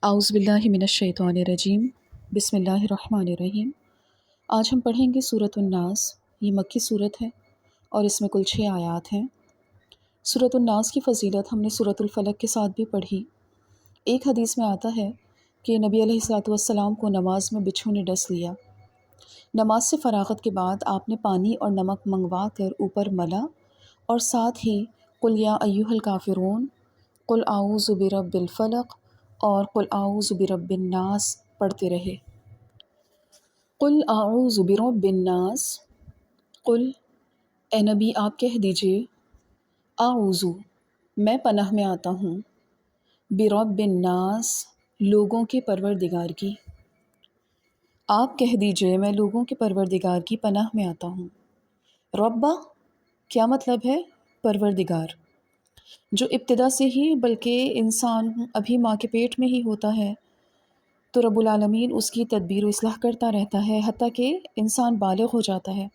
اعوذ باللہ من الشیطان الرجیم بسم اللہ الرحمن الرحیم۔ آج ہم پڑھیں گے سورۃ الناس۔ یہ مکی صورت ہے اور اس میں کل 6 آیات ہیں۔ سورۃ الناس کی فضیلت ہم نے سورۃ الفلق کے ساتھ بھی پڑھی۔ ایک حدیث میں آتا ہے کہ نبی علیہ الصلوۃ والسلام کو نماز میں بچھو نے ڈس لیا۔ نماز سے فراغت کے بعد آپ نے پانی اور نمک منگوا کر اوپر ملا اور ساتھ ہی قل یا ایھا الکافرون، قل اعوذ برب الفلق اور قل اعوذ برب الناس پڑھتے رہے۔ قل اعوذ برب الناس، قل اے نبی آپ کہہ دیجئے، اعوذ میں پناہ میں آتا ہوں، برب الناس لوگوں کے پروردگار کی۔ آپ کہہ دیجئے میں لوگوں کے پروردگار کی پناہ میں آتا ہوں۔ ربا کیا مطلب ہے؟ پروردگار، جو ابتدا سے ہی بلکہ انسان ابھی ماں کے پیٹ میں ہی ہوتا ہے تو رب العالمین اس کی تدبیر و اصلاح کرتا رہتا ہے حتیٰ کہ انسان بالغ ہو جاتا ہے۔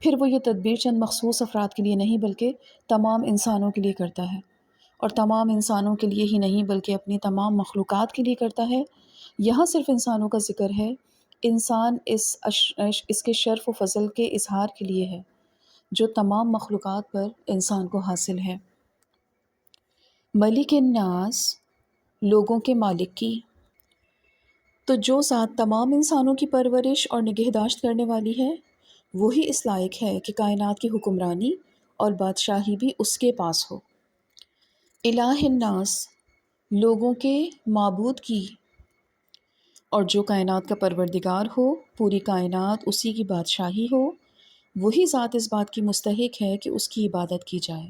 پھر وہ یہ تدبیر چند مخصوص افراد کے لیے نہیں بلکہ تمام انسانوں کے لیے کرتا ہے، اور تمام انسانوں کے لیے ہی نہیں بلکہ اپنی تمام مخلوقات کے لیے کرتا ہے۔ یہاں صرف انسانوں کا ذکر ہے، انسان اس کے شرف و فضل کے اظہار کے لیے ہے جو تمام مخلوقات پر انسان کو حاصل ہے۔ ملک الناس لوگوں کے مالک کی، تو جو ذات تمام انسانوں کی پرورش اور نگہداشت کرنے والی ہے وہی اس لائق ہے کہ کائنات کی حکمرانی اور بادشاہی بھی اس کے پاس ہو۔ الہ الناس لوگوں کے معبود کی، اور جو کائنات کا پروردگار ہو، پوری کائنات اسی کی بادشاہی ہو، وہی ذات اس بات کی مستحق ہے کہ اس کی عبادت کی جائے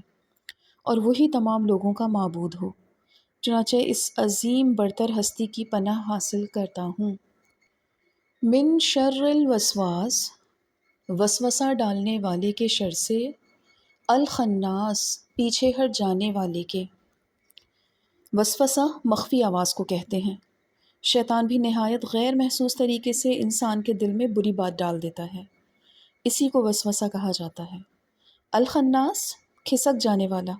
اور وہی تمام لوگوں کا معبود ہو۔ چنانچہ اس عظیم برتر ہستی کی پناہ حاصل کرتا ہوں۔ من شر الوسواس وسوسہ ڈالنے والے کے شر سے، الخناس پیچھے ہٹ جانے والے کے۔ وسوسہ مخفی آواز کو کہتے ہیں۔ شیطان بھی نہایت غیر محسوس طریقے سے انسان کے دل میں بری بات ڈال دیتا ہے، اسی کو وسوسہ کہا جاتا ہے۔ الخناس کھسک جانے والا،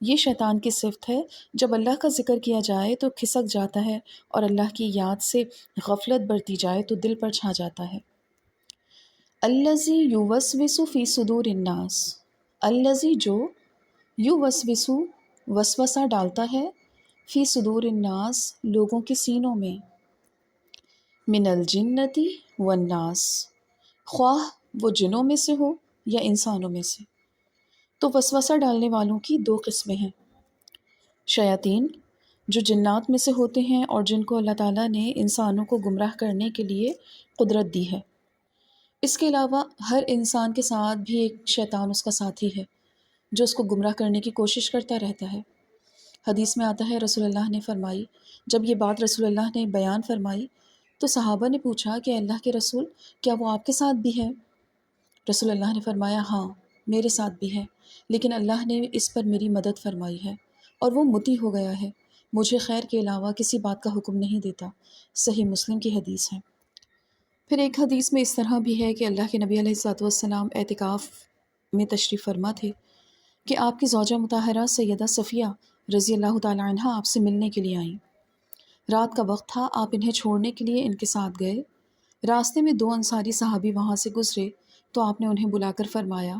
یہ شیطان کی صفت ہے، جب اللہ کا ذکر کیا جائے تو کھسک جاتا ہے اور اللہ کی یاد سے غفلت برتی جائے تو دل پر چھا جاتا ہے۔ الذی یوسوس فی صدور الناس، الذی جو یوسوس وسوسہ ڈالتا ہے، فی صدور الناس لوگوں کے سینوں میں، من الجنتی والناس خواہ وہ جنوں میں سے ہو یا انسانوں میں سے۔ تو وسوسہ ڈالنے والوں کی 2 قسمیں ہیں، شیاطین جو جنات میں سے ہوتے ہیں اور جن کو اللہ تعالیٰ نے انسانوں کو گمراہ کرنے کے لیے قدرت دی ہے۔ اس کے علاوہ ہر انسان کے ساتھ بھی ایک شیطان اس کا ساتھی ہے جو اس کو گمراہ کرنے کی کوشش کرتا رہتا ہے۔ حدیث میں آتا ہے رسول اللہ نے فرمائی، جب یہ بات رسول اللہ نے بیان فرمائی تو صحابہ نے پوچھا کہ اللہ کے رسول کیا وہ آپ کے ساتھ بھی ہے؟ رسول اللہ نے فرمایا ہاں میرے ساتھ بھی ہے، لیکن اللہ نے اس پر میری مدد فرمائی ہے اور وہ مطیع ہو گیا ہے، مجھے خیر کے علاوہ کسی بات کا حکم نہیں دیتا۔ صحیح مسلم کی حدیث ہے۔ پھر ایک حدیث میں اس طرح بھی ہے کہ اللہ کے نبی علیہ الصلوۃ والسلام اعتکاف میں تشریف فرما تھے کہ آپ کی زوجہ مطہرہ سیدہ صفیہ رضی اللہ تعالی عنہا آپ سے ملنے کے لیے آئیں۔ رات کا وقت تھا، آپ انہیں چھوڑنے کے لیے ان کے ساتھ گئے۔ راستے میں 2 انصاری صحابی وہاں سے گزرے تو آپ نے انہیں بلا کر فرمایا،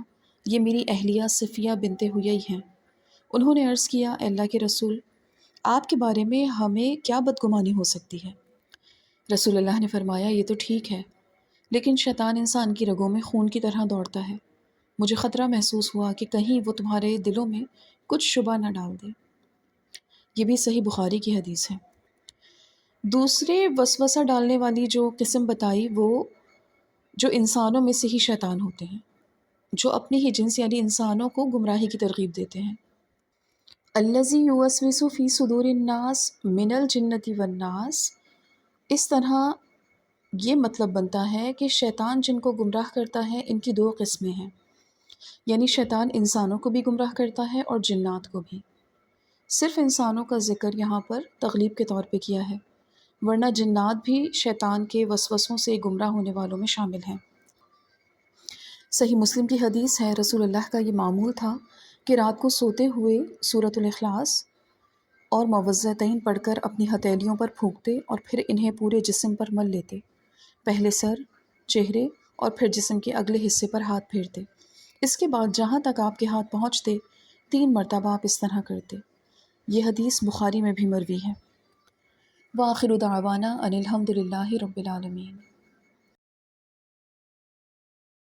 یہ میری اہلیہ صفیہ بنت حیی ہیں۔ انہوں نے عرض کیا، اے اللہ کے رسول، آپ کے بارے میں ہمیں کیا بدگمانی ہو سکتی ہے؟ رسول اللہ نے فرمایا، یہ تو ٹھیک ہے، لیکن شیطان انسان کی رگوں میں خون کی طرح دوڑتا ہے، مجھے خطرہ محسوس ہوا کہ کہیں وہ تمہارے دلوں میں کچھ شبہ نہ ڈال دے۔ یہ بھی صحیح بخاری کی حدیث ہے۔ دوسرے وسوسہ ڈالنے والی جو قسم بتائی وہ جو انسانوں میں سے ہی شیطان ہوتے ہیں، جو اپنی ہی جنس یعنی انسانوں کو گمراہی کی ترغیب دیتے ہیں۔ الذی یوسوس فی صدور الناس من الجنۃ والناس، اس طرح یہ مطلب بنتا ہے کہ شیطان جن کو گمراہ کرتا ہے ان کی 2 قسمیں ہیں، یعنی شیطان انسانوں کو بھی گمراہ کرتا ہے اور جنات کو بھی۔ صرف انسانوں کا ذکر یہاں پر تغلیب کے طور پہ کیا ہے، ورنہ جنات بھی شیطان کے وسوسوں سے گمراہ ہونے والوں میں شامل ہیں۔ صحیح مسلم کی حدیث ہے، رسول اللہ کا یہ معمول تھا کہ رات کو سوتے ہوئے سورۃ الاخلاص اور موضعتین پڑھ کر اپنی ہتھیلیوں پر پھونکتے اور پھر انہیں پورے جسم پر مل لیتے، پہلے سر، چہرے اور پھر جسم کے اگلے حصے پر ہاتھ پھیرتے۔ اس کے بعد جہاں تک آپ کے ہاتھ پہنچتے 3 مرتبہ آپ اس طرح کرتے۔ یہ حدیث بخاری میں بھی مروی ہے۔ وآخر دعوانا ان الحمد للہ رب العالمین۔